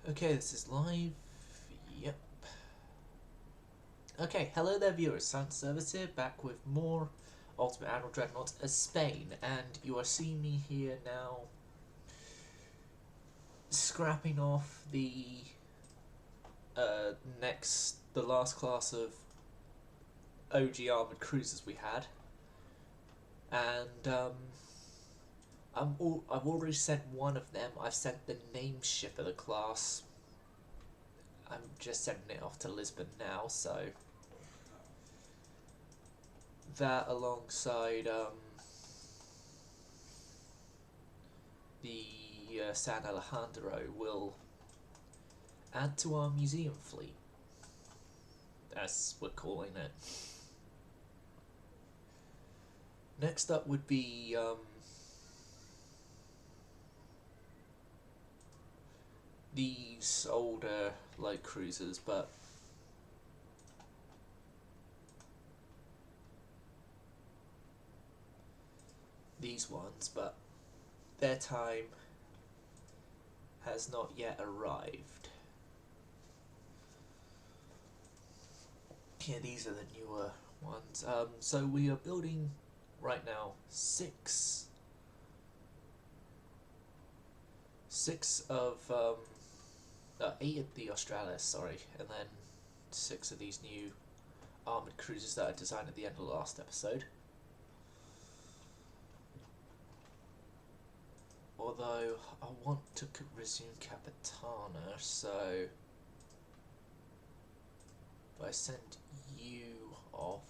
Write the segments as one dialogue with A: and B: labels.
A: Okay, this is live. Yep. Okay, hello there viewers, Science Service here, back with more Ultimate Admiral Dreadnoughts as Spain, and you are seeing me here now scrapping off the the last class of OG armoured cruisers we had, and I've already sent one of them. I've sent the name ship of the class. I'm just sending it off to Lisbon now, so that alongside the San Alejandro will add to our museum fleet, as we're calling it. Next up would be these older light cruisers, but their time has not yet arrived. Yeah, these are the newer ones. So we are building right now six of eight of the Australis, sorry, and then six of these new armoured cruisers that I designed at the end of the last episode. Although I want to resume Capitana, so if I send you off,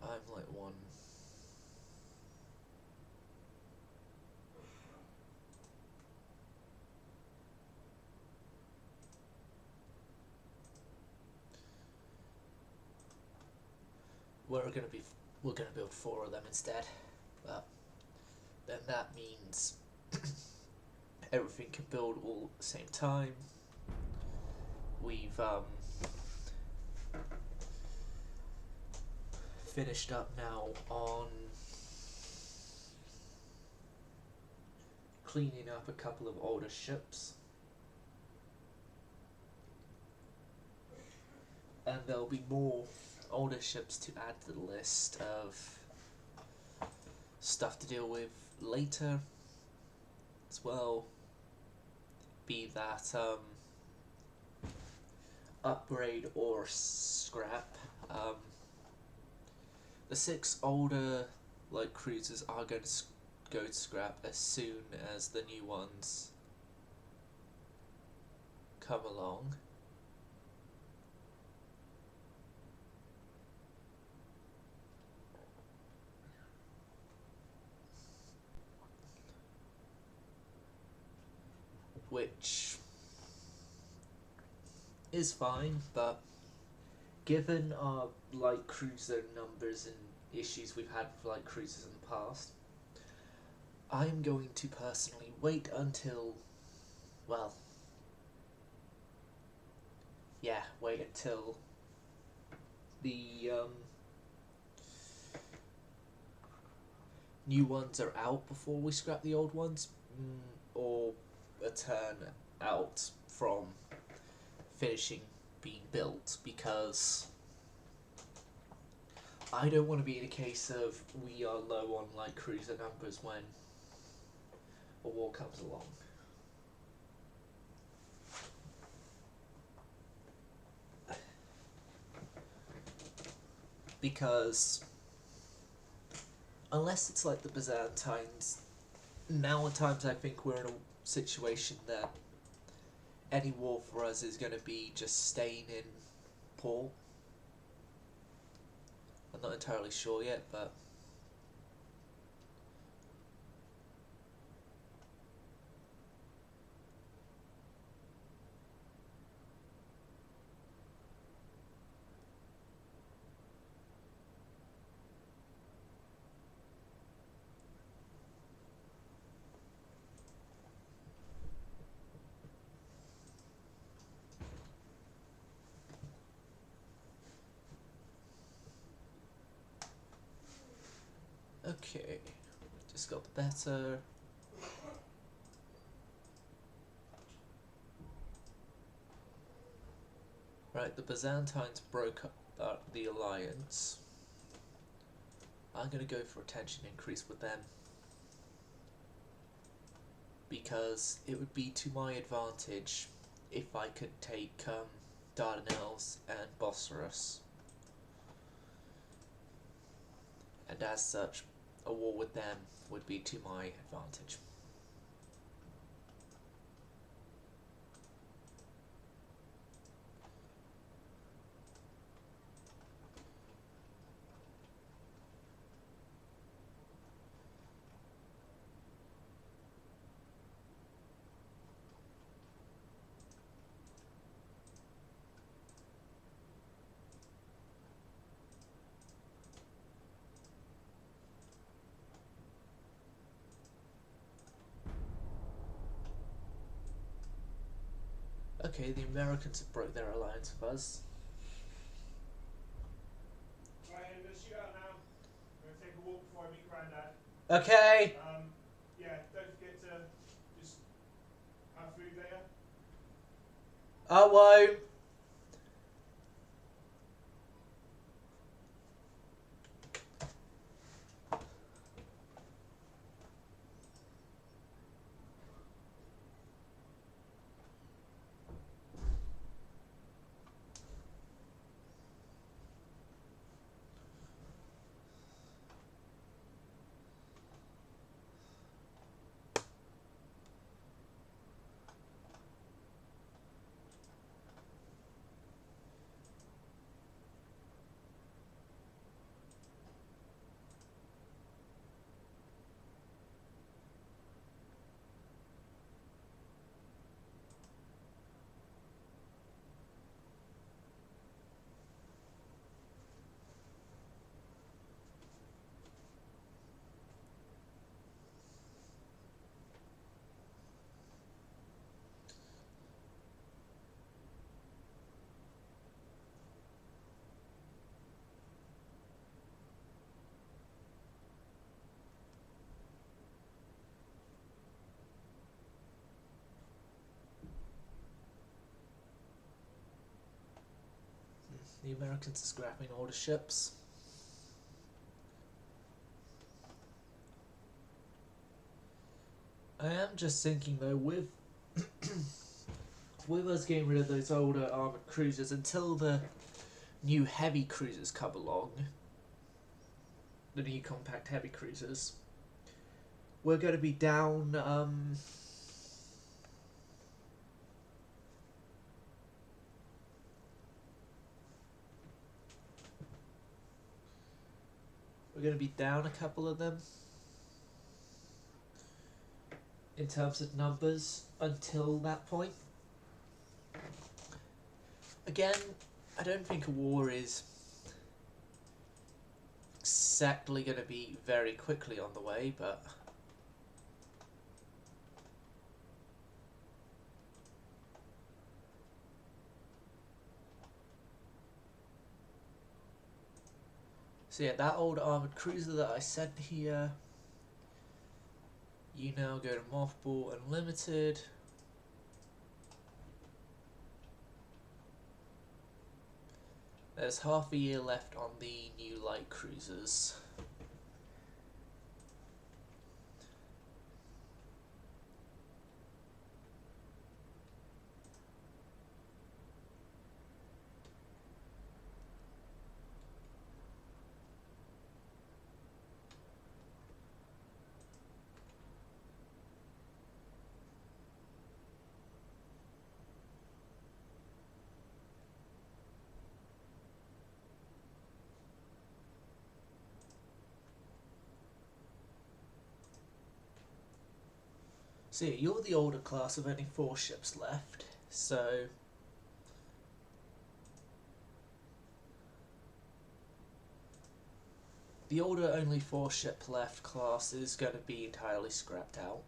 A: I'm like one. We're gonna build four of them instead, but then that means everything can build all at the same time. We've finished up now on cleaning up a couple of older ships, and there'll be more older ships to add to the list of stuff to deal with later as well, be that upgrade or scrap. The six older light cruisers are going to go to scrap as soon as the new ones come along. Which is fine, but given our light cruiser numbers and issues we've had with light cruisers in the past, I am going to personally wait until, well, yeah, wait until the new ones are out before we scrap the old ones, or a turn out from finishing being built, because I don't want to be in a case of we are low on light cruiser numbers when a war comes along. Because unless it's like the Byzantines, now at times I think we're in a situation that any war for us is going to be just staying in port. I'm not entirely sure yet, but okay. Just got the better. Right, the Byzantines broke up the alliance. I'm going to go for a tension increase with them, because it would be to my advantage if I could take Dardanelles and Bosphorus. And as such, a war with them would be to my advantage. Okay, the Americans have broke their alliance with us.
B: Right, I'm going to shoot out now. I'm going to take a walk before I meet Grandad.
A: Okay!
B: Yeah, don't forget to just have food later.
A: I won't! The Americans are scrapping all the ships. I am just thinking though, with with us getting rid of those older armoured cruisers until the new heavy cruisers come along, the new compact heavy cruisers, we're going to be down we're going to be down a couple of them in terms of numbers until that point. Again, I don't think a war is exactly going to be very quickly on the way, but so yeah, that old armoured cruiser that I sent here, you now go to Mothball Unlimited. There's half a year left on the new light cruisers. So yeah, you're the older class with only 4 ships left, so the older only 4 ship left class is going to be entirely scrapped out.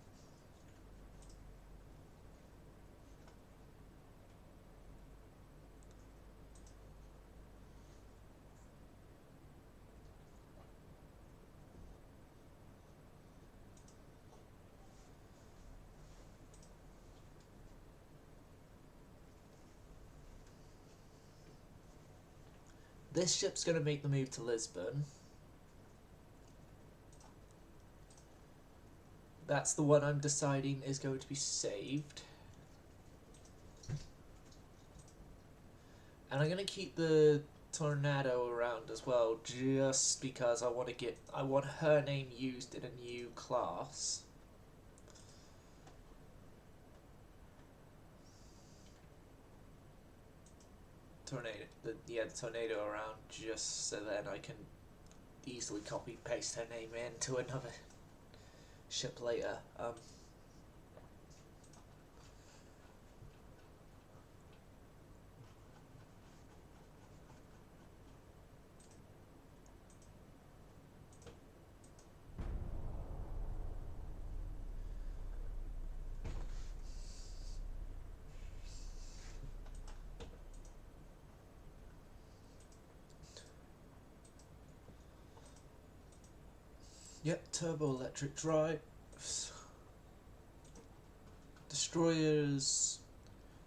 A: This ship's going to make the move to Lisbon. That's the one I'm deciding is going to be saved. And I'm going to keep the Tornado around as well, just because I want her name used in a new class. The Tornado around, just so then I can easily copy paste her name into another ship later. Yep, turbo electric drives. Destroyers.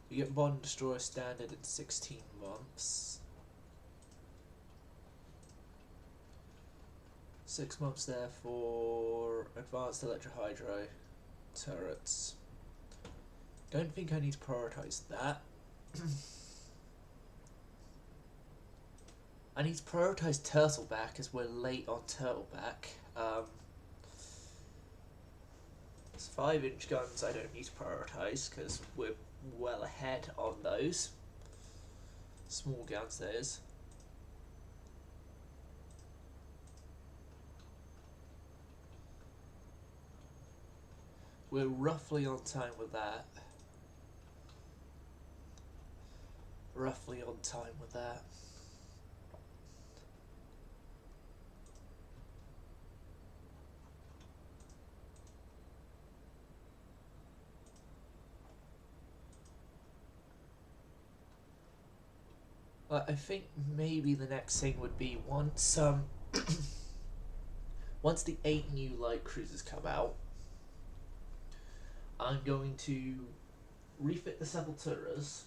A: You get one destroyer standard in 16 months. 6 months there for advanced electrohydro turrets. Don't think I need to prioritise that. I need to prioritise Turtleback as we're late on Turtleback. It's 5-inch guns I don't need to prioritise because we're well ahead on those. Small guns, that is. We're roughly on time with that. Roughly on time with that. I think maybe the next thing would be once once the 8 new light cruisers come out, I'm going to refit the Sepulturas,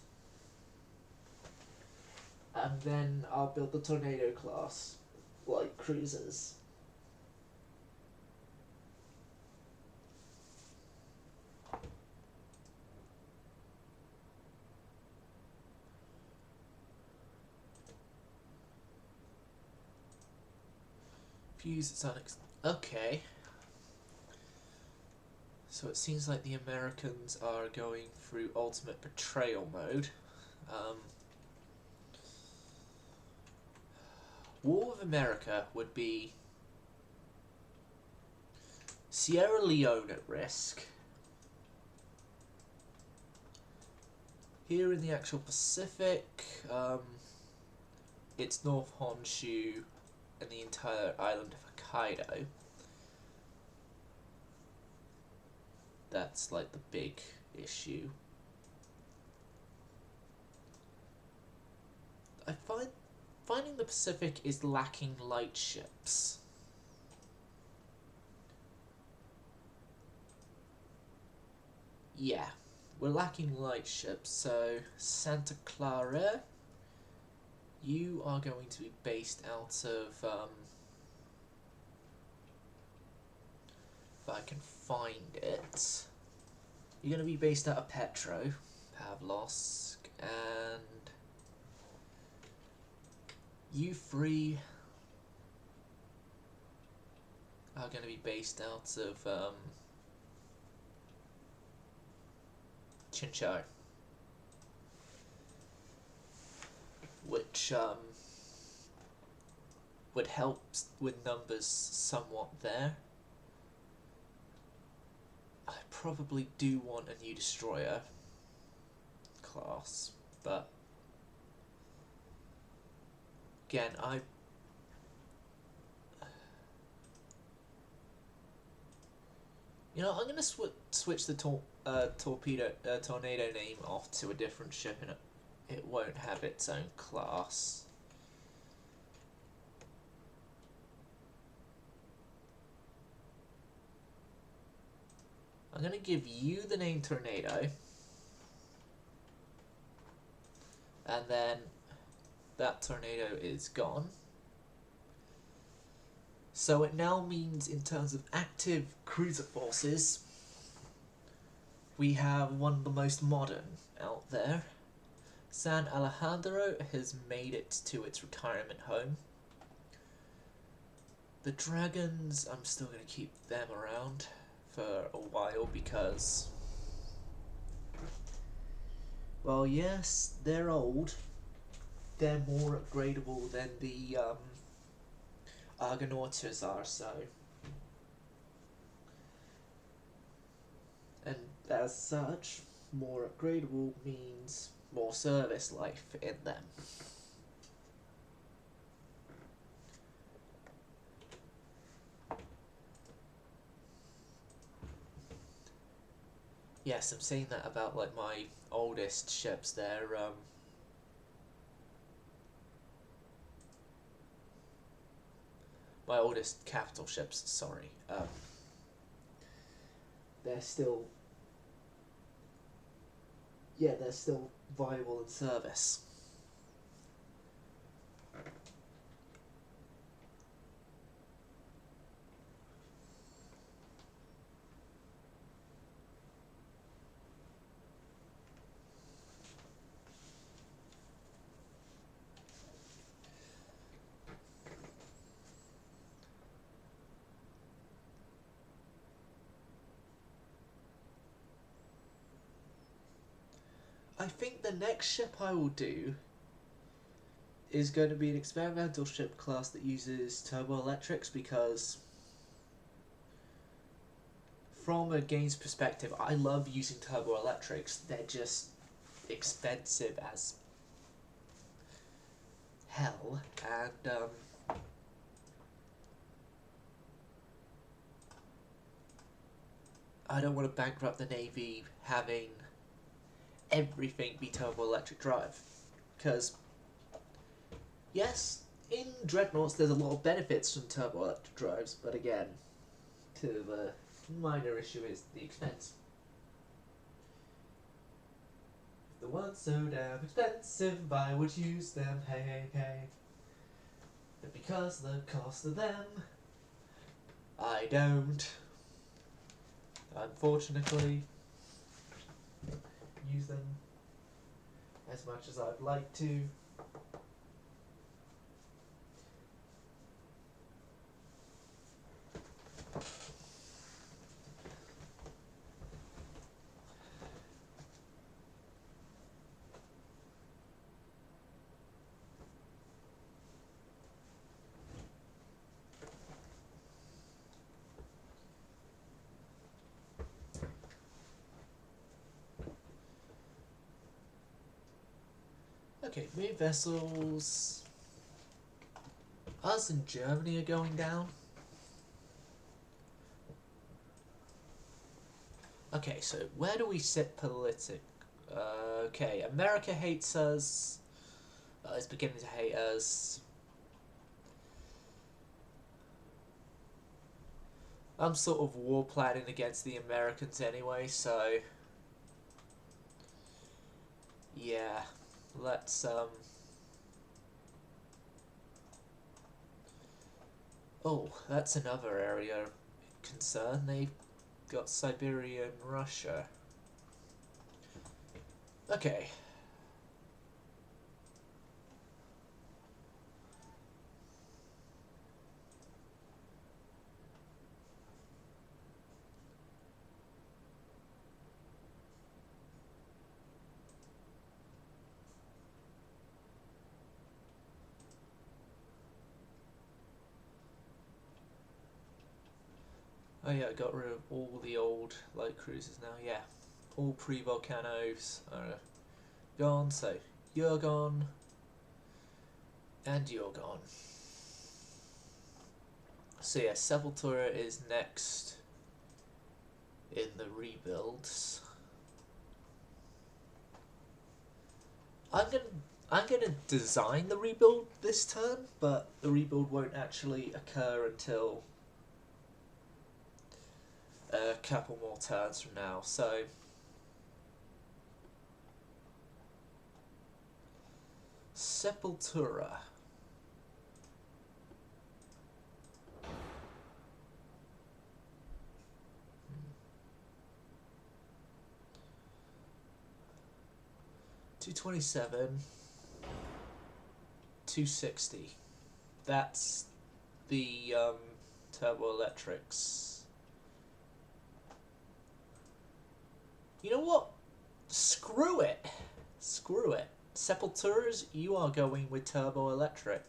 A: and then I'll build the Tornado class light cruisers. Fuse its annex. Okay. So it seems like the Americans are going through ultimate betrayal mode. War with America would be Sierra Leone at risk. Here in the actual Pacific, it's North Honshu and the entire island of Hokkaido. That's like the big issue. I find finding the Pacific is lacking light ships. Yeah, we're lacking light ships, so Santa Clara, you are going to be based out of, if I can find it, you're going to be based out of Petro, Pavlovsk, and you three are going to be based out of, Chinchai, which would help with numbers somewhat there. I probably do want a new destroyer class, but again, I'm going to switch the tornado name off to a different ship, and it won't have its own class. I'm going to give you the name Tornado, and then That tornado is gone. So it now means, in terms of active cruiser forces, we have one of the most modern out there. San Alejandro has made it to its retirement home. The Dragons, I'm still going to keep them around for a while because, well, yes, they're old. They're more upgradable than the Argonautas are, so. And as such, more upgradable means more service life in them. Yes, I'm saying that about like my oldest ships. They're my oldest capital ships. Sorry, they're still, yeah, they're still viable in service. I think the next ship I will do is going to be an experimental ship class that uses turboelectrics because, from a game's perspective, I love using turboelectrics. They're just expensive as hell, and I don't want to bankrupt the Navy having everything be turboelectric drive. Because, yes, in Dreadnoughts there's a lot of benefits from turboelectric drives, but again, to the minor issue is the expense. If they weren't so damn expensive, I would use them, hey, hey, hey. But because the cost of them, I don't, unfortunately, use them as much as I'd like to. Okay, main vessels. Us and Germany are going down. Okay, so where do we sit okay, America hates us. It's beginning to hate us. I'm sort of war planning against the Americans anyway, so yeah, let's oh, that's another area of concern. They've got Siberia and Russia. Okay. Oh yeah, I got rid of all the old light cruisers now, yeah. All pre-volcanos are gone, so you're gone. And you're gone. So yeah, Sepultura is next in the rebuilds. I'm gonna design the rebuild this turn, but the rebuild won't actually occur until a couple more turns from now. Sepultura. $227, $260. That's the turbo electrics. You know what? Screw it. Screw it. Sepulturas, you are going with turbo electric.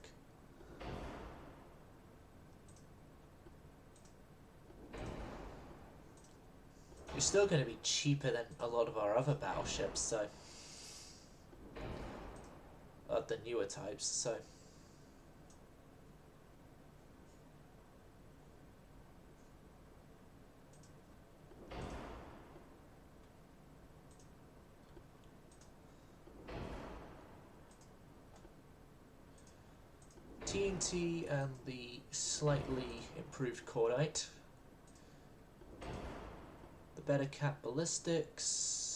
A: You're still going to be cheaper than a lot of our other battleships, so the newer types, so TNT and the slightly improved cordite, the better cap ballistics.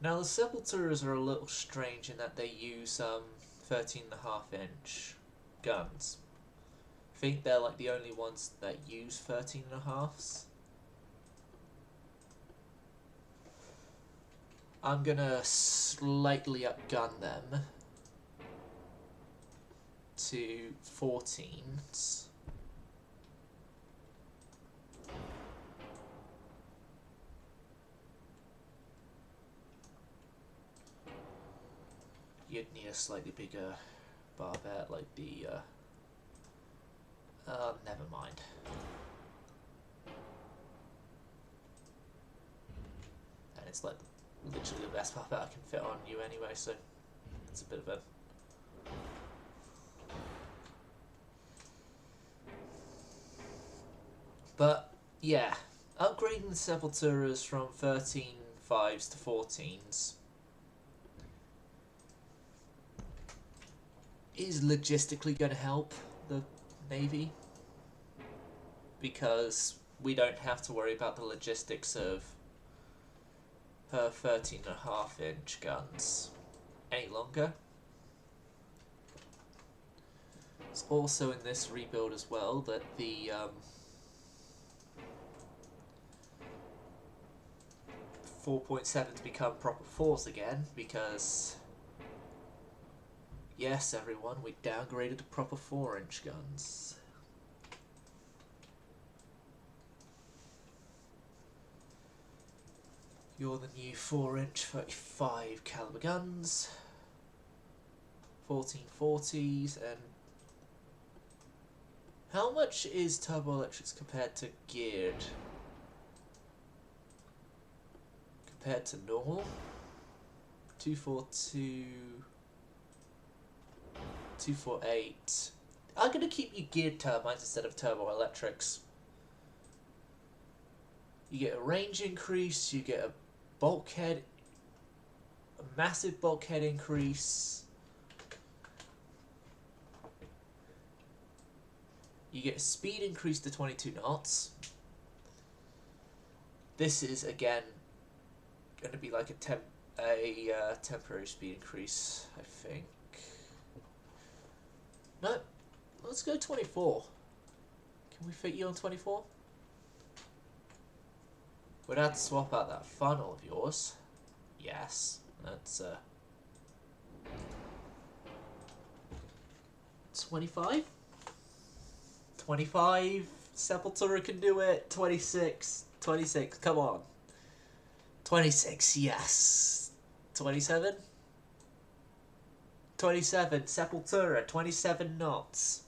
A: Now the Sepulturas are a little strange in that they use 13.5-inch guns. I think they're like the only ones that use 13.5s. I'm gonna slightly upgun them to 14s. You'd need a slightly bigger barbette, like the never mind. And it's like literally the best barbette I can fit on you anyway, so it's a bit of a but yeah, upgrading the Sepulturas from 13.5s to 14s is logistically going to help the Navy, because we don't have to worry about the logistics of her 13.5-inch guns any longer. It's also in this rebuild as well that the 4.7s become proper 4s again, because yes, everyone, we downgraded to proper 4-inch guns. You're the new 4-inch 35 caliber guns, 1440s, and how much is turbo electrics compared to geared? Compared to normal? 242, 248. I'm gonna keep you geared turbines instead of turbo electrics. You get a range increase, you get a bulkhead, a massive bulkhead increase. You get a speed increase to 22 knots. This is again going to be like a temporary speed increase, I think. No, let's go 24. Can we fit you on 24? We'd have to swap out that funnel of yours. Yes, that's 25? 25, Sepultura can do it. 26, 26, come on. 26, yes. 27? 27, Sepultura, 27 knots.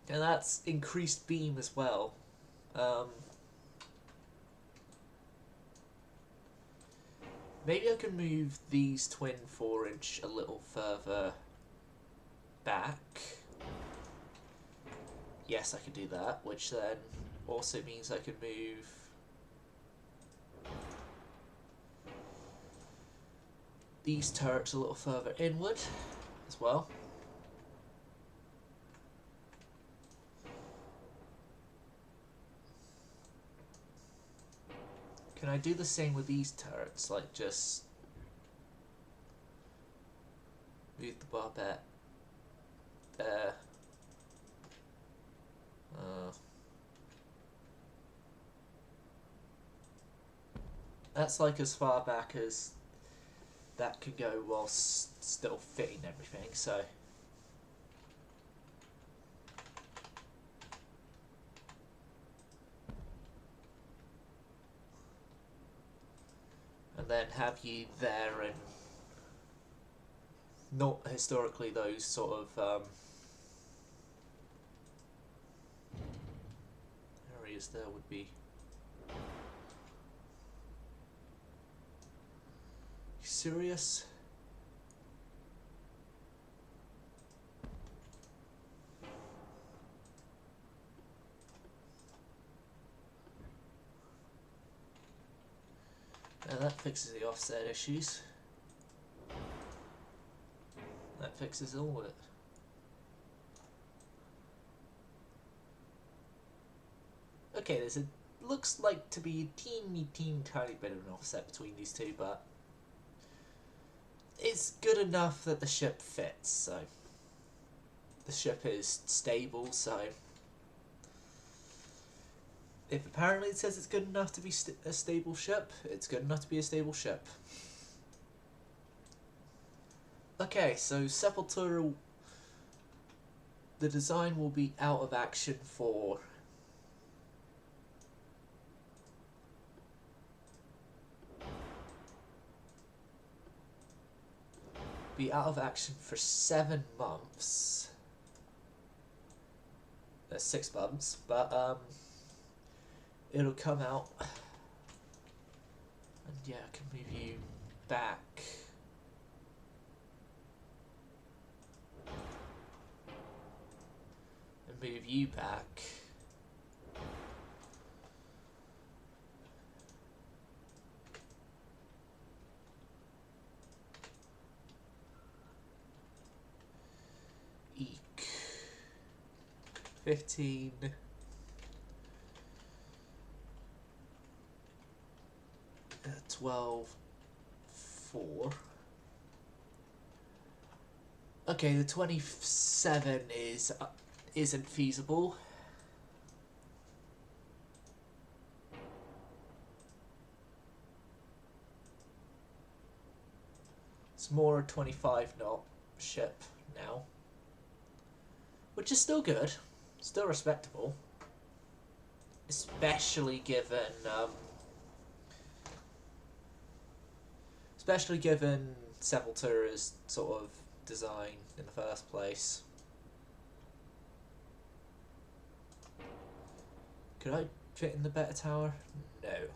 A: And that's increased beam as well. Maybe I can move these twin 4-inch a little further back. Yes, I can do that, which then also means I can move these turrets a little further inward as well. Can I do the same with these turrets? Like, just move the barbette there. That's like as far back as that can go whilst still fitting everything, so. And then have you there, and not historically those sort of areas there would be. You serious? Now that fixes the offset issues. That fixes all of it. Okay, there's a looks like to be a teeny tiny bit of an offset between these two, but it's good enough that the ship fits, so the ship is stable, so if apparently it says it's good enough to be a stable ship, it's good enough to be a stable ship. Okay, so Sepultura, the design will be out of action for be out of action for 7 months. 6 months, but it'll come out, and yeah, I can move you back. And move you back. Eek. 15. 12. 4. Okay, the 27 isn't feasible. It's more a 25 knot ship now, which is still good, still respectable, especially given Sepultura's sort of design in the first place. Could I fit in the better tower? No.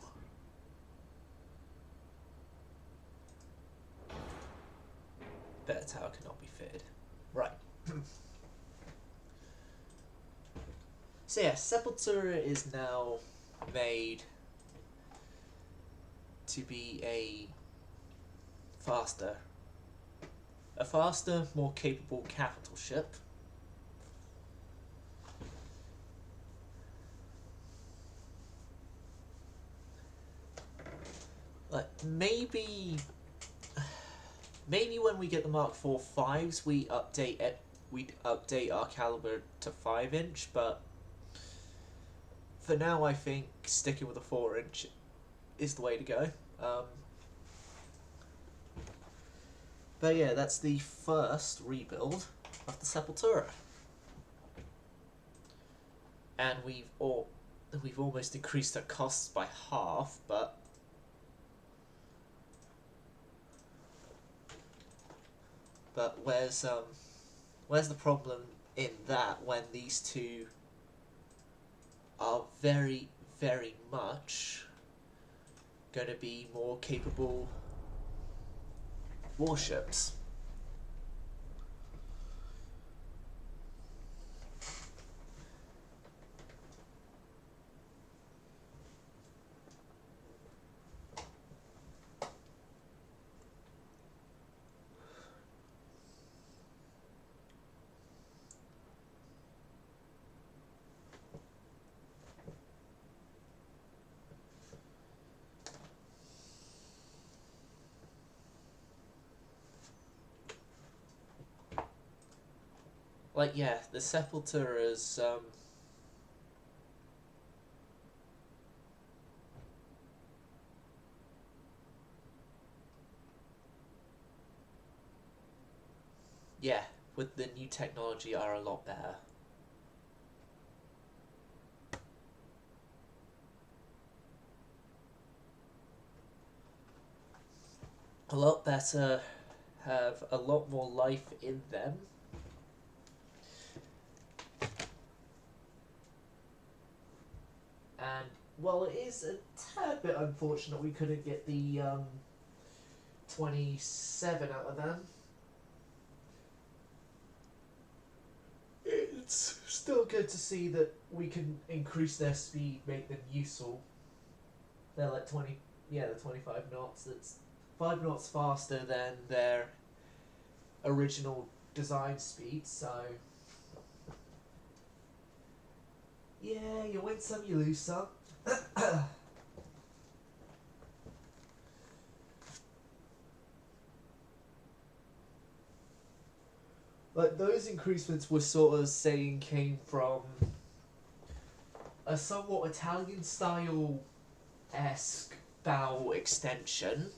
A: Better tower cannot be fitted. Right. So yeah, Sepultura is now made to be a faster, more capable capital ship. Like maybe when we get the Mark IV 5s, we'd update our caliber to 5-inch, but for now, I think sticking with a 4-inch is the way to go. But yeah, that's the first rebuild of the Sepultura, and we've almost increased our costs by half, but where's the problem in that when these two are very, very much going to be more capable warships? Like, yeah, the Sepulchre is, yeah, with the new technology are a lot better. A lot better, have a lot more life in them. And while it is a tad bit unfortunate we couldn't get the 27 out of them, it's still good to see that we can increase their speed, make them useful. They're like 20, yeah, they're 25 knots. That's 5 knots faster than their original design speed, so yeah, you win some, you lose some. Like, those increasements we're sort of saying came from a somewhat Italian style esque bow extension.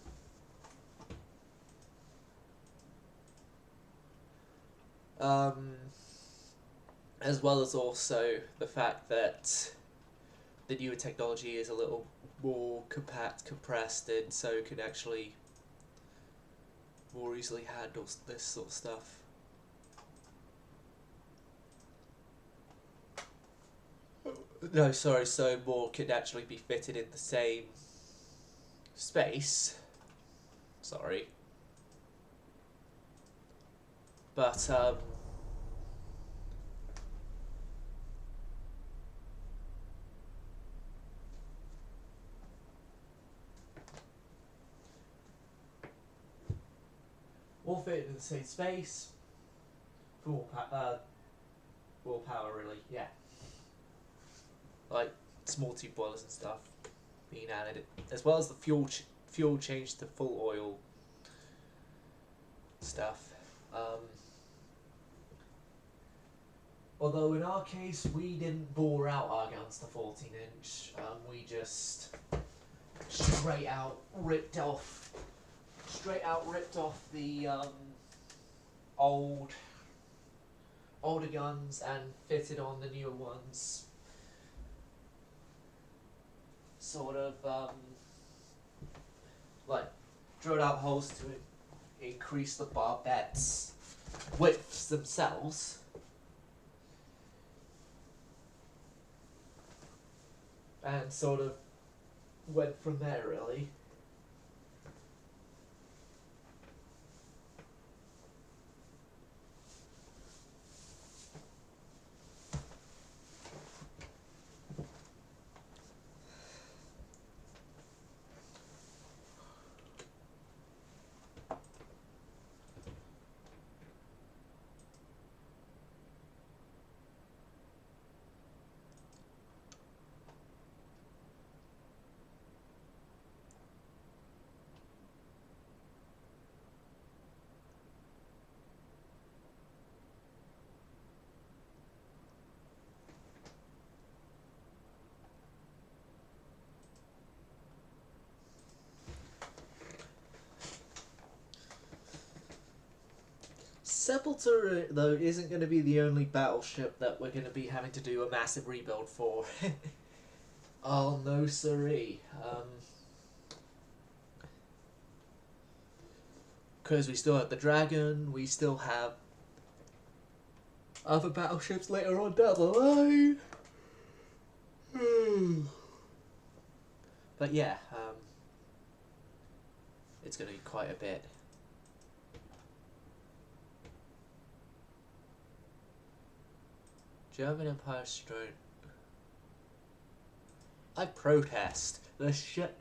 A: As well as also the fact that the newer technology is a little more compressed, and so can actually more easily handle this sort of stuff. No, sorry, so more can actually be fitted in the same space. Sorry. But, all fitted in the same space. Full power, really, yeah. Like, small tube boilers and stuff being added, as well as the fuel change to full oil stuff. Although in our case, we didn't bore out our guns to 14-inch. We just straight out ripped off the older guns and fitted on the newer ones. Sort of like drilled out holes to increase the barbettes widths themselves. And sort of went from there, really. Sepulchre, though, isn't going to be the only battleship that we're going to be having to do a massive rebuild for. Oh, no siree. Because we still have the Dragon, we still have other battleships later on down the line. But yeah, it's going to be quite a bit. German Empire Stone. I protest. The ship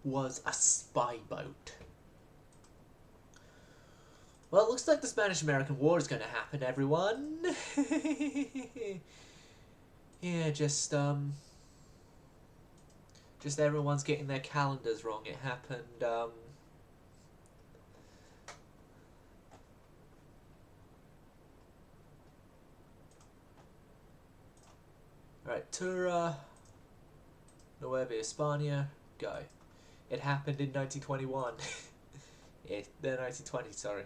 A: was a spy boat. Well, it looks like the Spanish-American War is going to happen, everyone. Yeah, just everyone's getting their calendars wrong. It happened, Right, Tura, Nueva España, go. It happened in 1921. The 1920, sorry.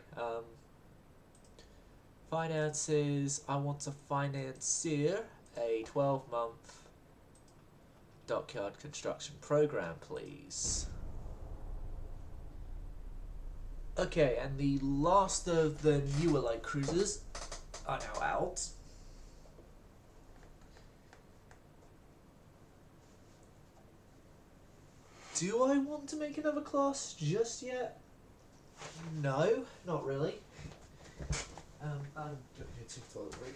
A: Finances, I want to financier a 12-month dockyard construction program, please. Okay, and the last of the newer light cruisers are now out. Do I want to make another class just yet? No, not really. I'm going to toilet break.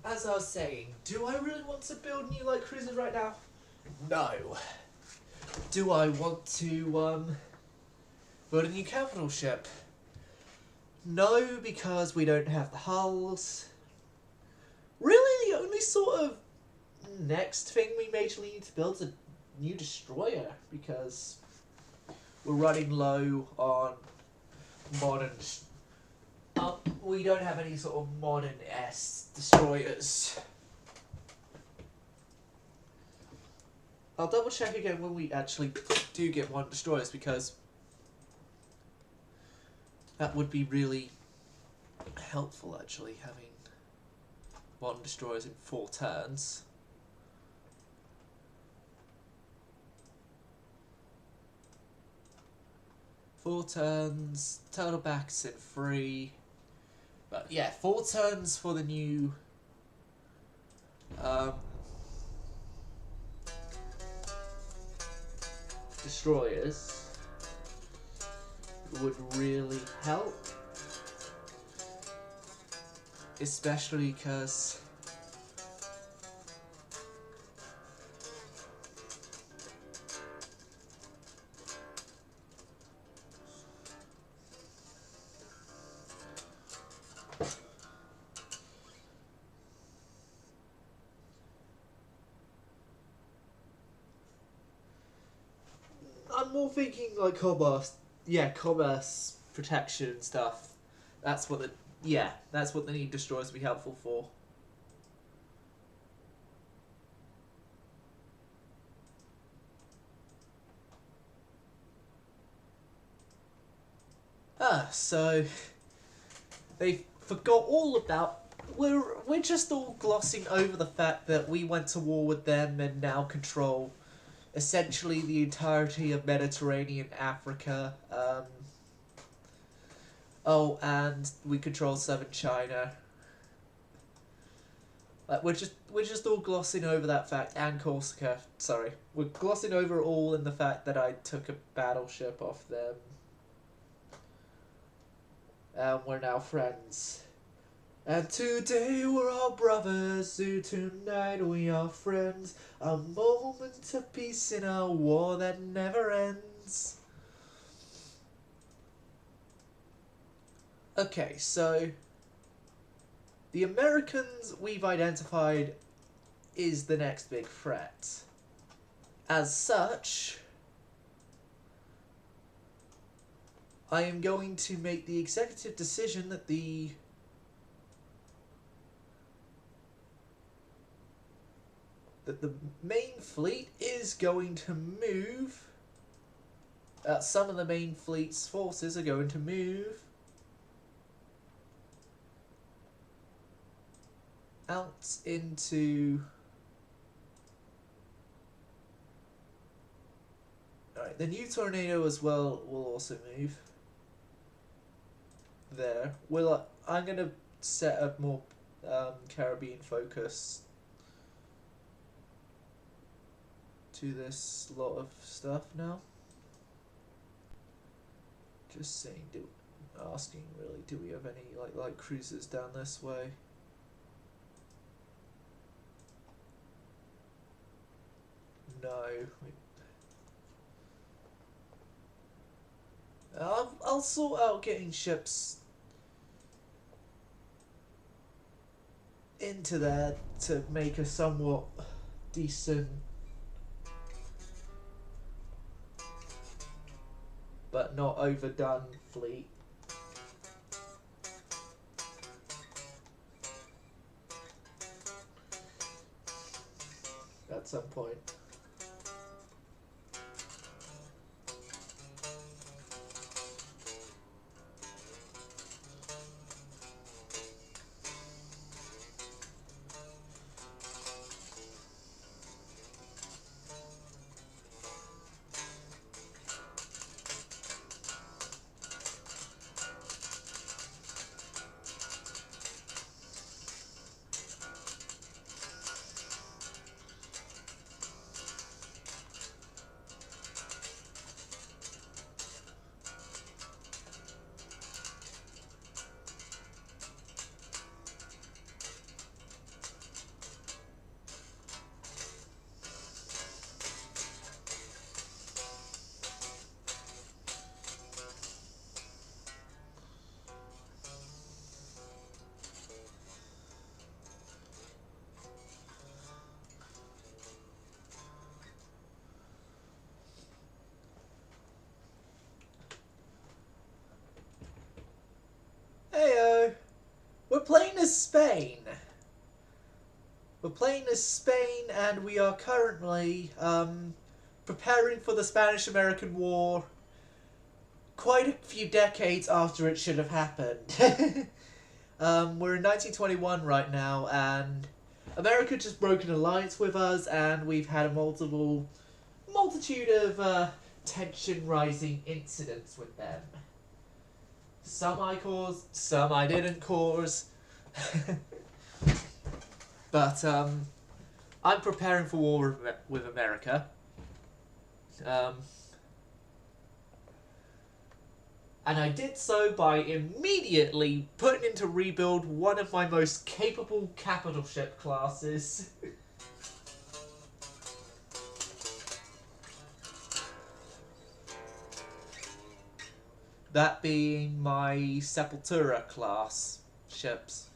A: As I was saying, do I really want to build new light cruisers right now? No. Do I want to build a new capital ship? No, because we don't have the hulls. Really, the only sort of next thing we majorly need to build is a new destroyer, because we're running low on modern. We don't have any sort of modern S destroyers. I'll double check again when we actually do get modern destroyers, because that would be really helpful, actually, having modern destroyers in 4 turns. Four turns, total backs in 3. But yeah, 4 turns for the new destroyers would really help, especially because I'm more thinking like commerce, commerce protection and stuff. That's what the new destroyers will be helpful for. So they forgot all about. We're just all glossing over the fact that we went to war with them and now control essentially the entirety of Mediterranean Africa. And we control southern China. We're just all glossing over that fact, and Corsica. Sorry, we're glossing over it all in the fact that I took a battleship off them. And we're now friends. And today we're all brothers, tonight we are friends. A moment of peace in a war that never ends. Okay, so the Americans we've identified is the next big threat. As such, I am going to make the executive decision that the main fleet is going to move. Some of the main fleet's forces are going to move out into. Alright, the new tornado as well will also move there. I'm going to set up more Caribbean focus to this lot of stuff now. Just saying, asking really, do we have any light cruisers down this way? No. I'll sort out getting ships into there to make a somewhat decent but not overdone fleet. At some point. Heyo! We're playing as Spain. We're playing as Spain, and we are currently preparing for the Spanish-American War quite a few decades after it should have happened. We're in 1921 right now, and America just broke an alliance with us, and we've had a multitude of tension-rising incidents with them. Some I caused, some I didn't cause. But I'm preparing for war with America. And I did so by immediately putting into rebuild one of my most capable capital ship classes. That being my Sepultura class ships.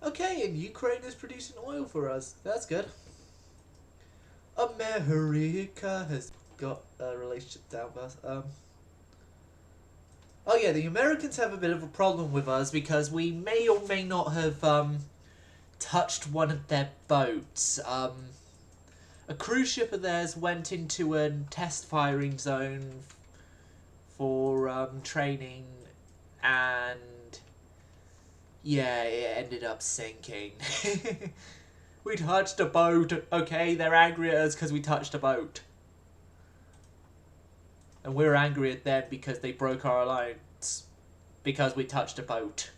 A: Okay, and Ukraine is producing oil for us. That's good. America has got a relationship down with us. Oh yeah, the Americans have a bit of a problem with us because we may or may not have touched one of their boats. A cruise ship of theirs went into a test firing zone for training, and yeah, it ended up sinking. We touched a boat, okay? They're angry at us because we touched a boat. And we're angry at them because they broke our alliance because we touched a boat.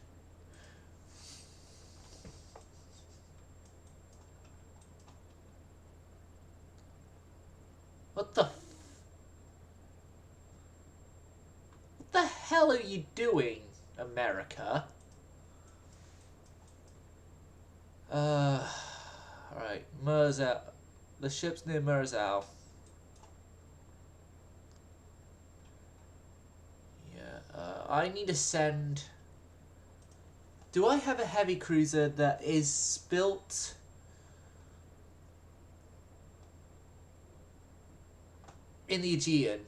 A: What the hell are you doing, America? Alright, Merzal. The ship's near Merzal. Yeah, I need to send... Do I have a heavy cruiser that is built... in the Aegean?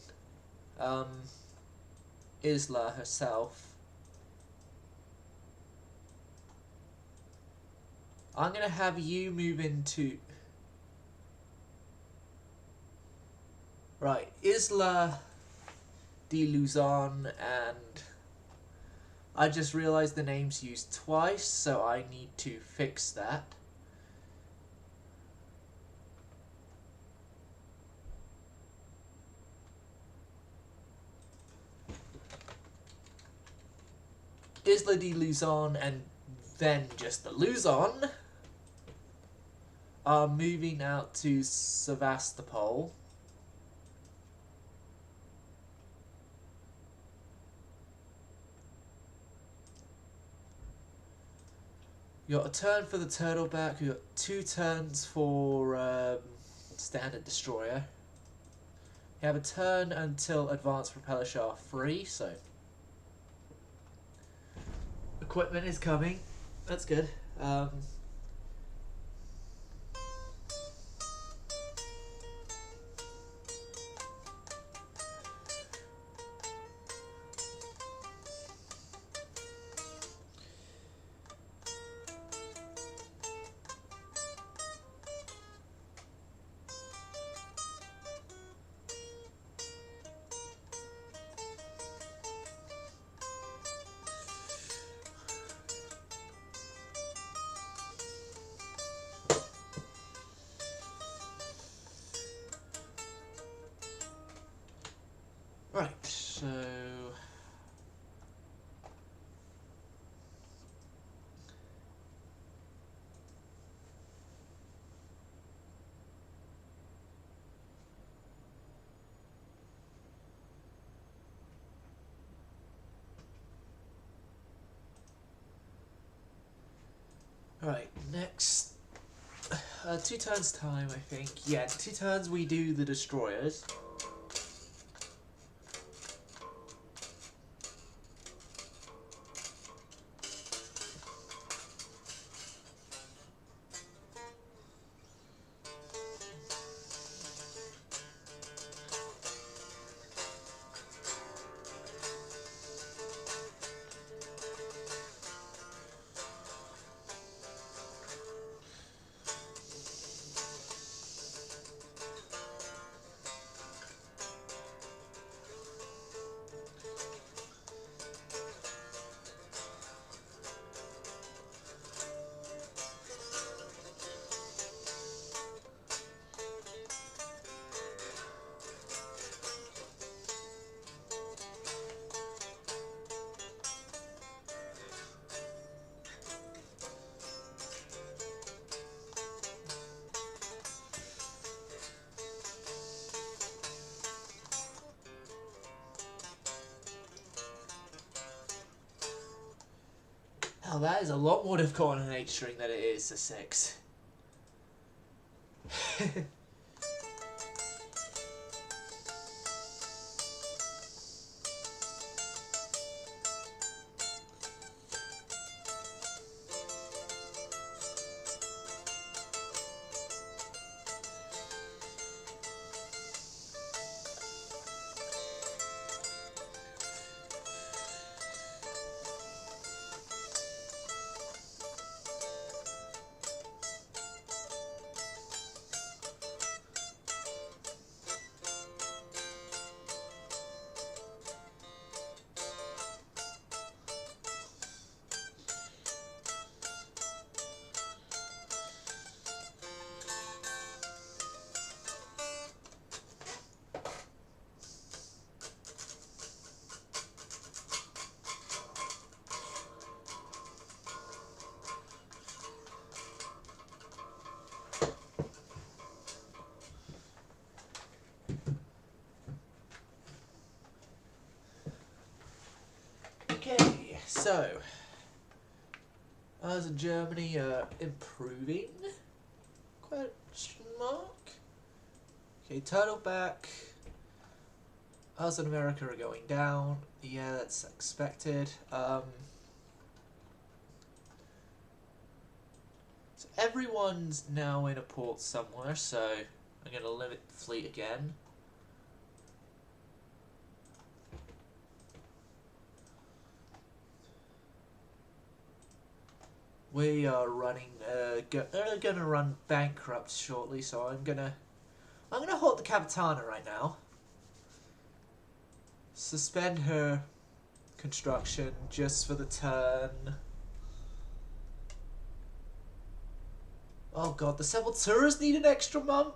A: Isla herself. I'm gonna have you move into... Right, Isla de Luzon, and I just realised the name's used twice, so I need to fix that. Isla de Luzon and then just the Luzon are moving out to Sevastopol. You got a turn for the Turtleback. You got 2 turns for Standard Destroyer. You have a turn until Advanced Propeller Shaft free, so equipment is coming. That's good. Right, so right, next 2 turns time, I think. Yeah, 2 turns we do the destroyers. Hell, that is a lot more difficult on an 8 string than it is a 6. Okay, so us in Germany are improving? Question mark. Okay, Turtleback. Us in America are going down. Yeah, that's expected. So everyone's now in a port somewhere, so I'm going to limit the fleet again. We are running, gonna run bankrupt shortly, so I'm gonna halt the Capitana right now. Suspend her construction just for the turn. Oh god, the Sepulturas need an extra month?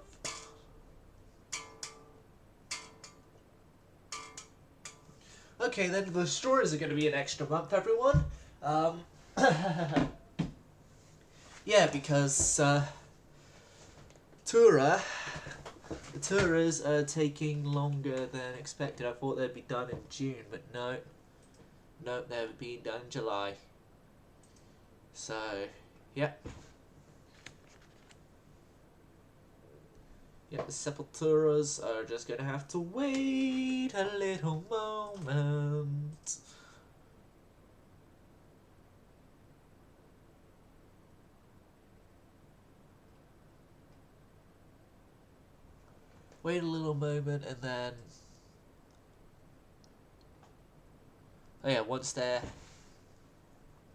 A: Okay, then the destroyers are gonna be an extra month, everyone. Um, yeah, because Tura, the Turas are taking longer than expected. I thought they'd be done in June, but no, they're being done in July. So, yeah. Yeah, the Sepulturas are just gonna have to wait a little moment. Wait a little moment and then... Oh yeah, once they're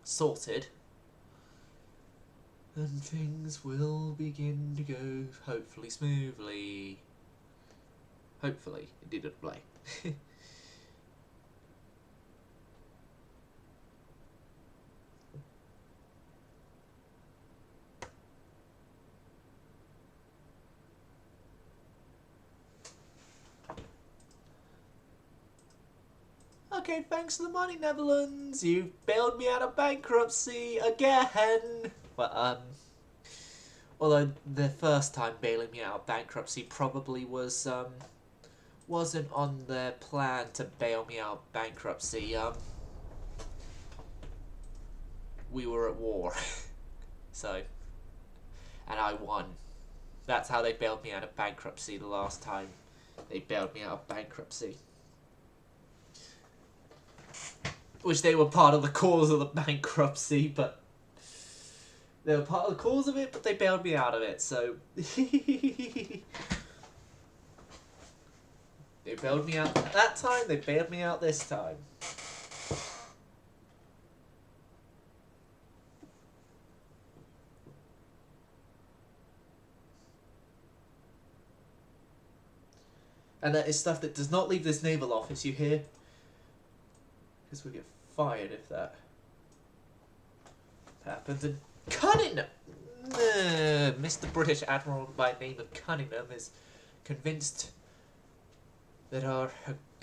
A: sorted, then things will begin to go hopefully smoothly. Hopefully, it didn't play. Okay, thanks for the money, Netherlands. You bailed me out of bankruptcy again. But although the first time bailing me out of bankruptcy probably wasn't on their plan to bail me out of bankruptcy. We were at war, so, and I won. That's how they bailed me out of bankruptcy the last time they bailed me out of bankruptcy. Which they were part of the cause of the bankruptcy, but they were part of the cause of it, but they bailed me out of it, so... They bailed me out that time, they bailed me out this time. And that is stuff that does not leave this naval office, you hear? Because we get fired if that happens. And Cunningham! Mr. British Admiral by the name of Cunningham is convinced that our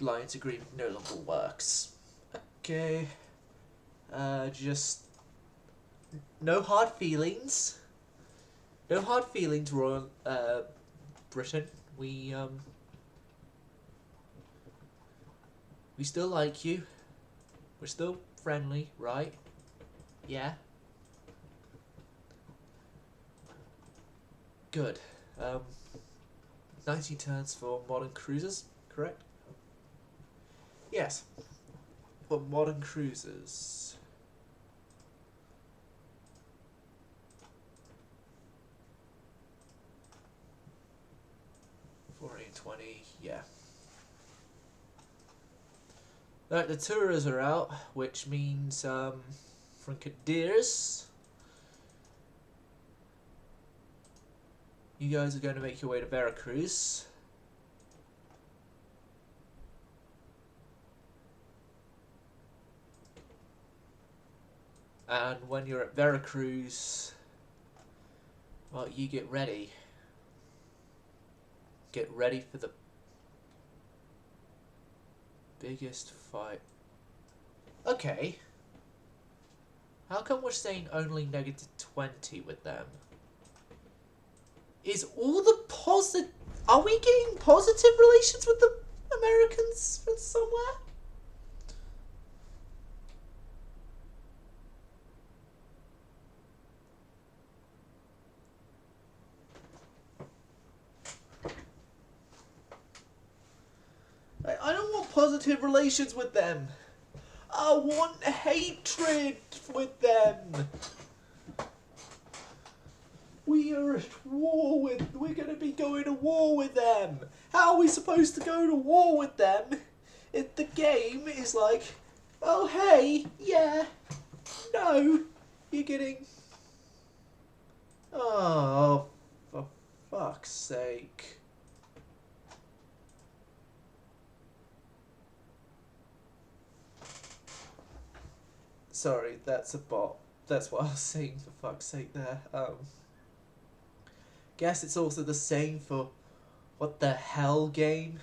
A: alliance agreement no longer works. Okay. Just... No hard feelings. No hard feelings, Royal, Britain. We still like you. We're still friendly, right? Yeah. Good. 90 turns for modern cruisers, correct? Yes. For modern cruisers. 1420, yeah. Right, the tours are out, which means from Cadirs, you guys are going to make your way to Veracruz. And when you're at Veracruz, well, you get ready. Get ready for the biggest fight. Okay. How come we're saying only -20 with them? Is all the positive... Are we getting positive relations with the Americans from somewhere? I don't want positive relations with them. I want hatred with them. We are at war with... We're going to be going to war with them. How are we supposed to go to war with them if the game is like, oh, hey, yeah, no, you're getting... Oh, for fuck's sake. Sorry, that's a bot. That's what I was saying, for fuck's sake there. Guess it's also the same for what the hell game?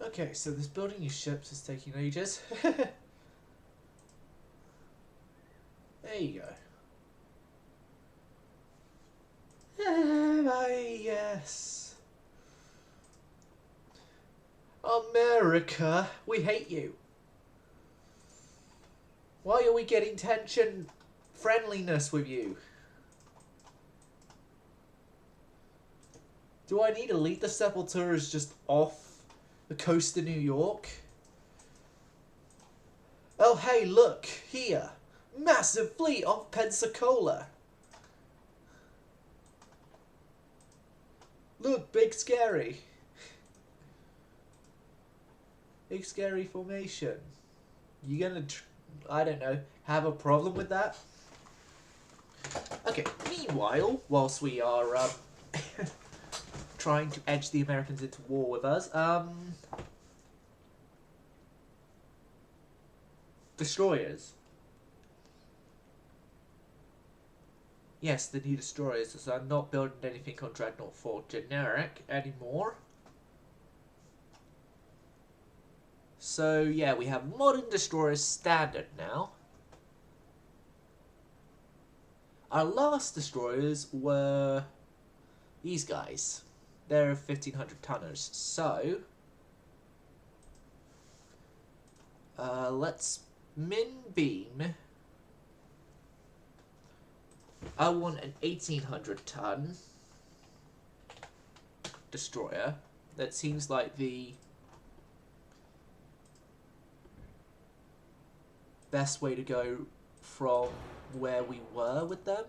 A: Okay, so this building these ships is taking ages. There you go. Yes. America, we hate you. Why are we getting tension friendliness with you? Do I need to lead the Sepulturas just off the coast of New York? Oh hey, look, here. Massive fleet off Pensacola. Look, big scary. Big scary formation. You gonna, I don't know, have a problem with that? Okay, meanwhile, whilst we are trying to edge the Americans into war with us, destroyers. Yes, the new destroyers, so I'm not building anything on Dreadnought 4 generic anymore. So yeah, we have modern destroyers standard now. Our last destroyers were these guys. They're 1500 tonners. So let's min beam. I want an 1800 ton destroyer. That seems like the best way to go from where we were with them.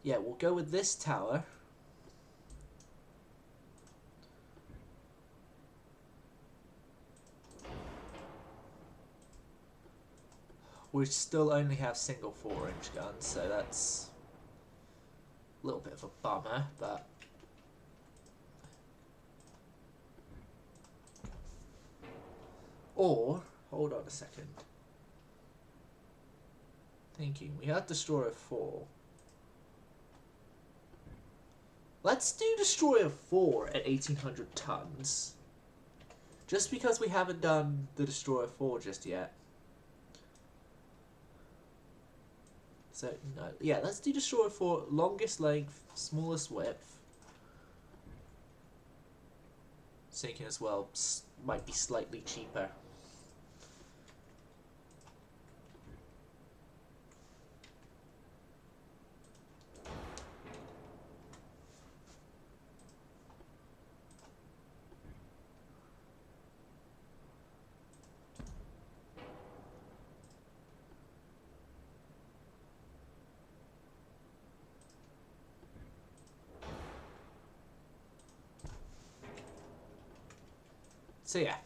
A: Yeah, we'll go with this tower. We still only have single 4-inch guns, so that's a little bit of a bummer, but or hold on a second. Thinking, we had Destroyer 4. Let's do Destroyer 4 at 1800 tons. Just because we haven't done the Destroyer 4 just yet. So, no. Yeah, let's do Destroyer 4, longest length, smallest width. Sinking as well, might be slightly cheaper. So yeah.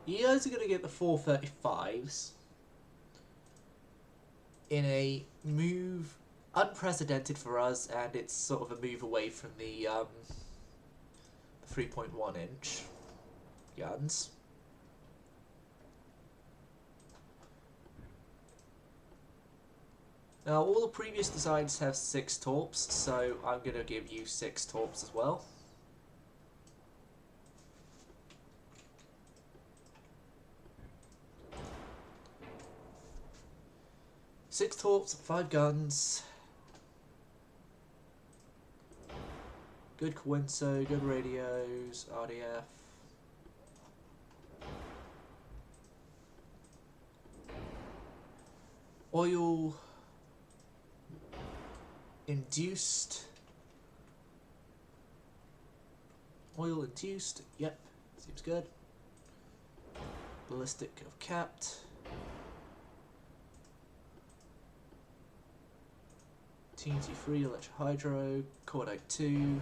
A: You guys are going to get the 435s in a move unprecedented for us, and it's sort of a move away from the 3.1-inch guns. Now, all the previous designs have 6 torps, so I'm going to give you 6 torps as well. Six torps, 5 guns. Good Coinso, good radios, RDF. Oil induced. Oil induced, yep, seems good. Ballistic of capped. TNT free, electro hydro, cordite 2.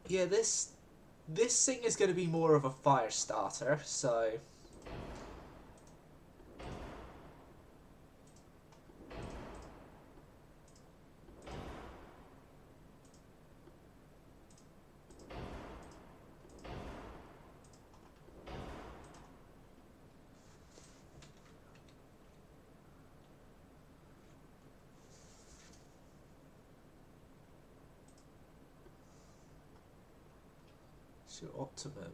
A: Yeah, this thing is going to be more of a fire starter, so so optimum.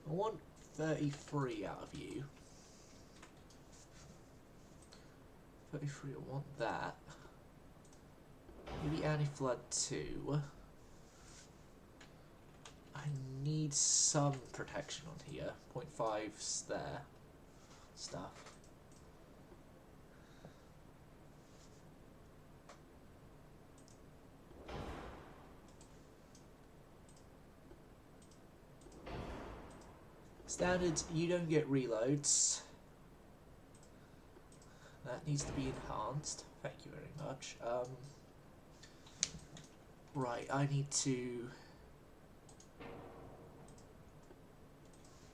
A: I want 33 out of you. 33, I want that. Maybe anti-flood 2. I need some protection on here. 0.5's there. Stuff. Standard, you don't get reloads. That needs to be enhanced. Thank you very much. Right, I need to...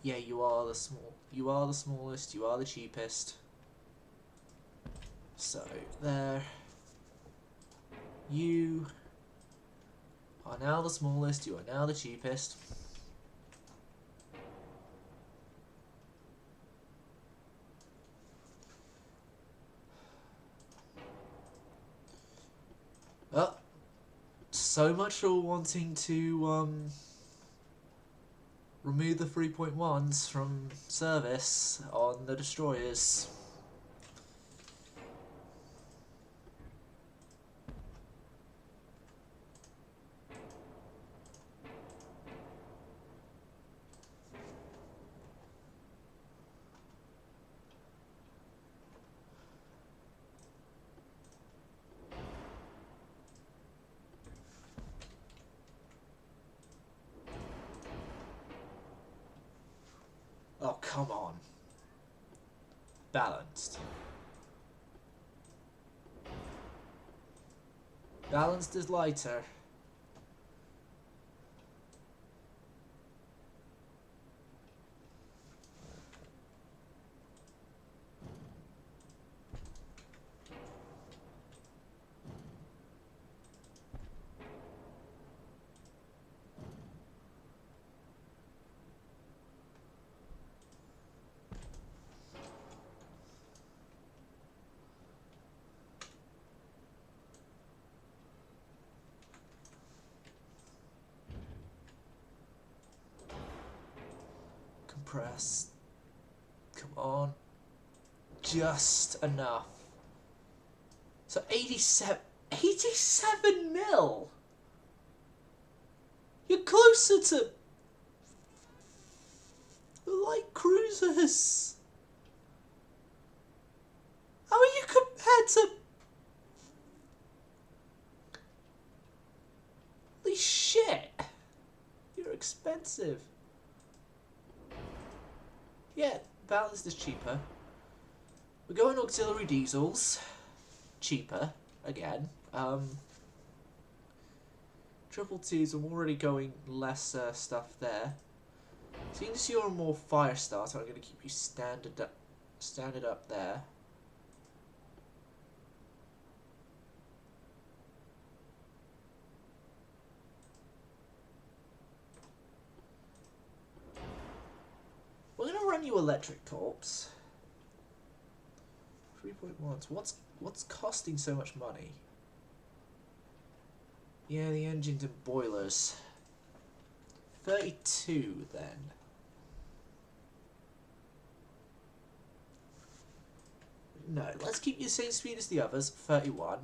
A: Yeah, you are the smallest, you are the cheapest. So, there. You are now the smallest, you are now the cheapest. Oh, so much for wanting to remove the 3.1s from service on the destroyers. Oh, come on. Balanced. Balanced is lighter. Compress. Come on. Just enough. So 87 mil! You're closer to the light cruisers. How are you compared to... Holy shit! You're expensive. Yeah, balanced is cheaper. We're going auxiliary diesels. Cheaper, again. Triple T's, I'm already going less stuff there. Seeing as you're a more fire starter, I'm going to keep you standard up there. We're going to run you electric corps. 3.1s. What's costing so much money? Yeah, the engines and boilers. 32 then. No, let's keep you the same speed as the others. 31.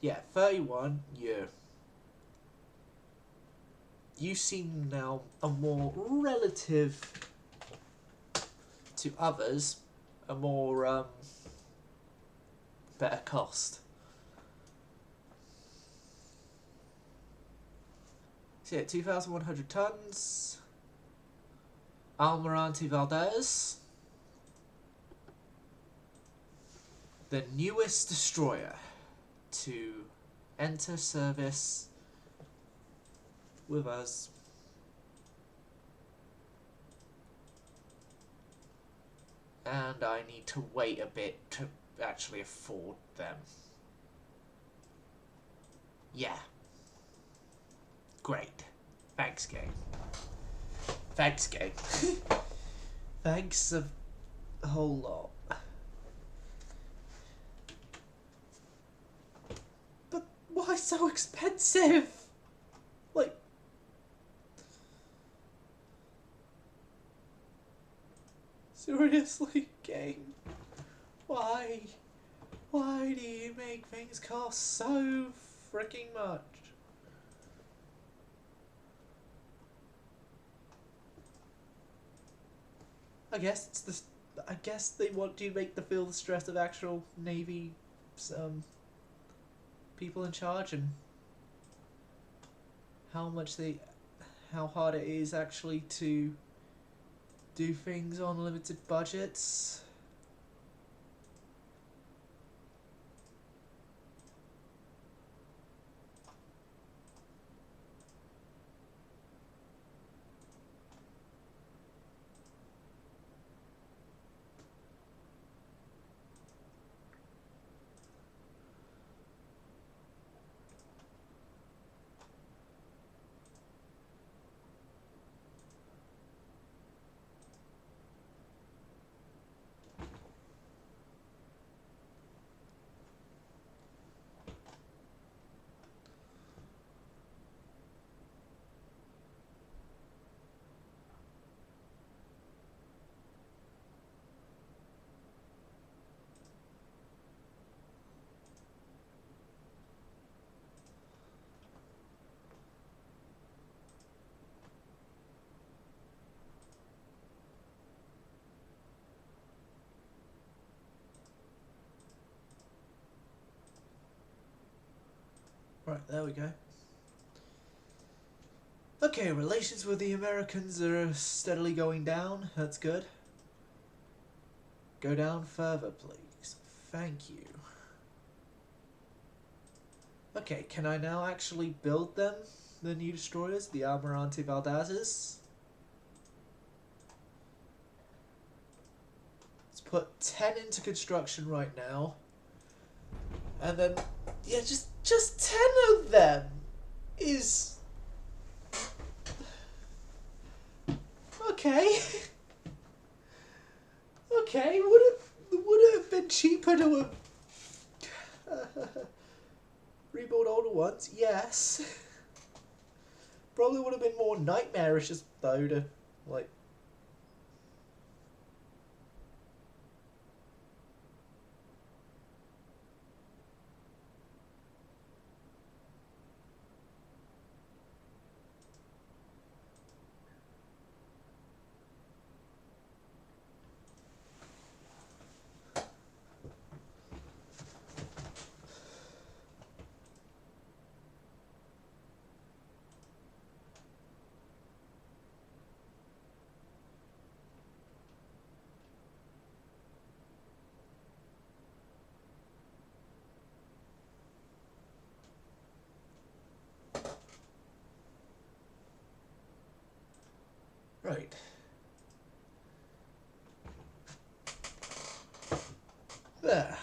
A: Yeah, 31. Yeah. You seem now a more relative to others, a more better cost. So yeah, 2,100 tons. Almirante Valdez. The newest destroyer to enter service with us. And I need to wait a bit to actually afford them. Yeah. Great. Thanks, game. Thanks, game. Thanks a whole lot. But why so expensive? Like... Seriously, game? Why? Why do you make things cost so freaking much? I guess it's the... I guess they want you to make the feel the stress of actual Navy people in charge and how hard it is actually to do things on limited budgets. Right, there we go. Okay, relations with the Americans are steadily going down. That's good. Go down further, please. Thank you. Okay, can I now actually build them? The new destroyers? The Almirante Valdez's? Let's put 10 into construction right now. And then, yeah, just 10 of them is... Okay. Okay, would it have been cheaper to rebuild older ones? Yes. Probably would have been more nightmarish though to, like... Right. There.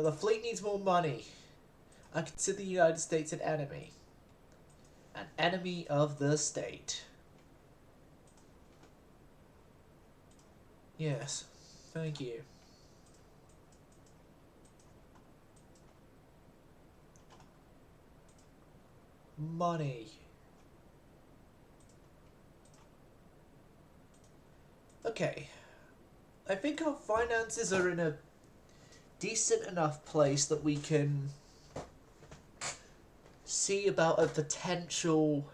A: The fleet needs more money. I consider the United States an enemy. An enemy of the state. Yes. Thank you. Money. Okay. I think our finances are in a decent enough place that we can see about a potential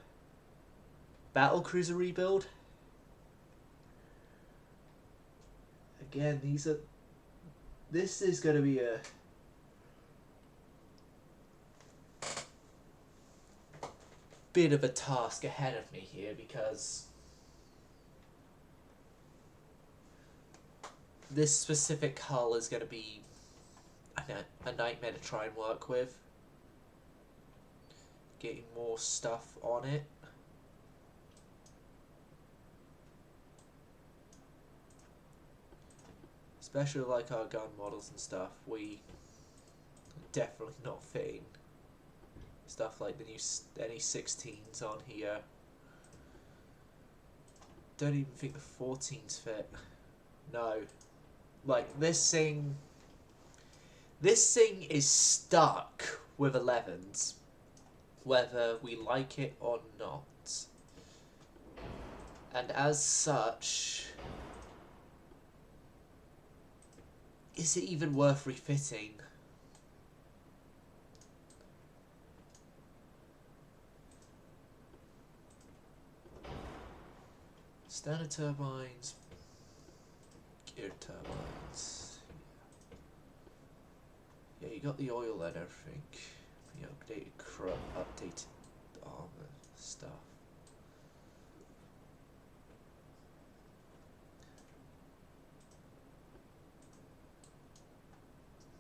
A: battlecruiser rebuild. Again, this is going to be a bit of a task ahead of me here because this specific hull is going to be a nightmare to try and work with. Getting more stuff on it. Especially like our gun models and stuff, we definitely not fitting. Stuff like the new NE16s on here. Don't even think the 14s fit. No. Like, this thing is stuck with 11s. Whether we like it or not. And as such, is it even worth refitting? Standard turbines, geared turbines. Yeah, you got the oil and everything. The updated armor stuff.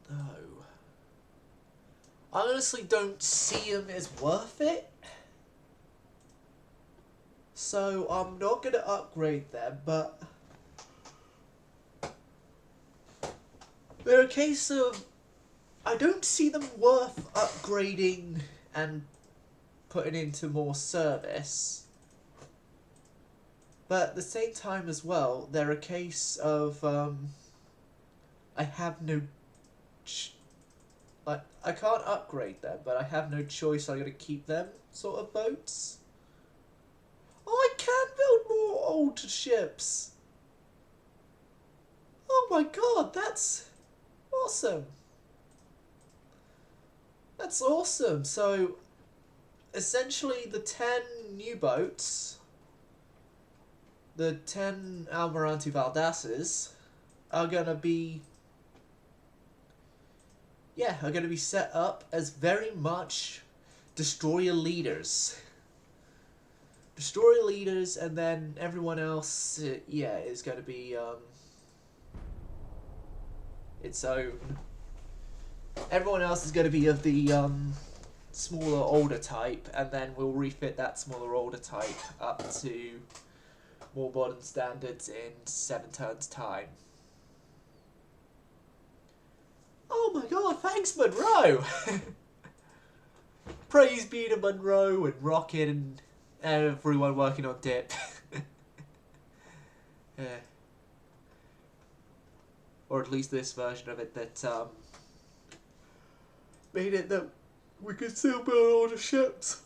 A: No. I honestly don't see them as worth it. So I'm not going to upgrade them, but they're a case of I don't see them worth upgrading and putting into more service. But at the same time as well, they're a case of I have no I can't upgrade them, but I have no choice. I got to keep them sort of boats. Oh, I can build more old ships. Oh my god, that's awesome. That's awesome. So, essentially, the 10 new boats, the 10 Almirante Valdas's, are gonna be, are gonna be set up as very much destroyer leaders. Destroyer leaders, and then everyone else, is gonna be its own. Everyone else is going to be of the smaller, older type, and then we'll refit that smaller, older type up to more modern standards in 7 turns' time. Oh my god, thanks, Monroe! Praise be to Monroe and Rocket and everyone working on DIP. Yeah. Or at least this version of it that made it that we could still build all the ships.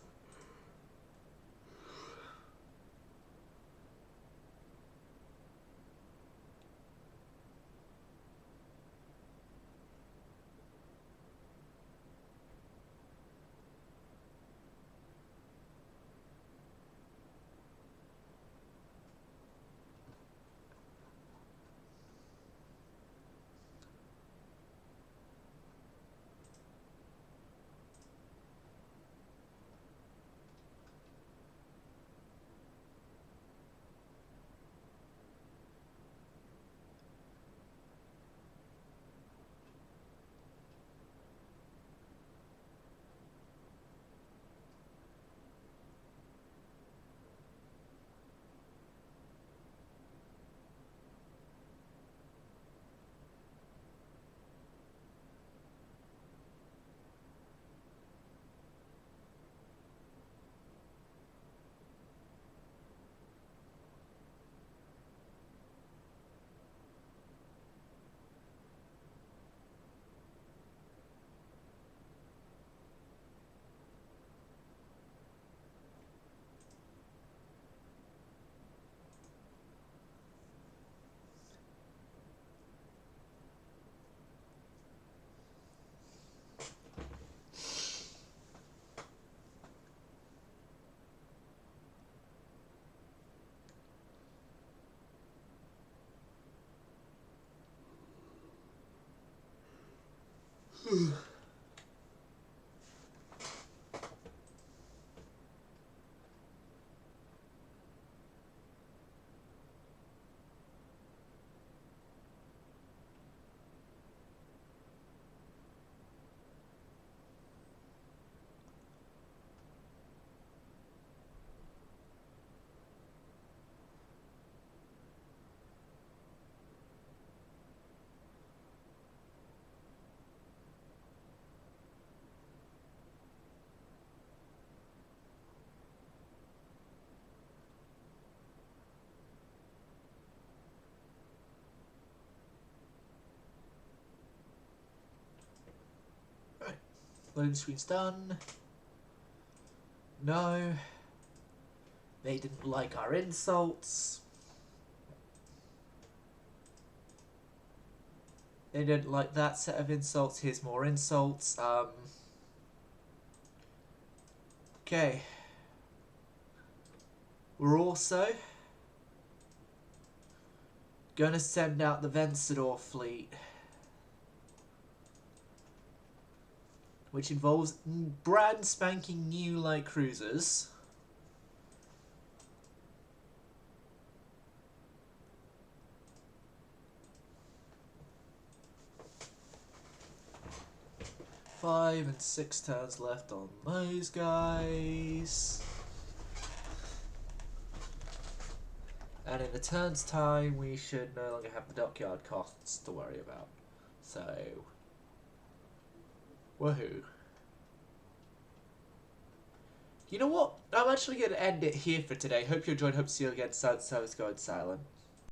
A: Loading screen's done. No. They didn't like our insults. They didn't like that set of insults. Here's more insults. Okay. We're also gonna send out the Vencedor fleet, which involves brand spanking new light cruisers. Five and 6 turns left on those guys. And in a turn's time, we should no longer have the dockyard costs to worry about. So, woohoo. You know what? I'm actually going to end it here for today. Hope you enjoyed. Hope to see you again. Service going silent.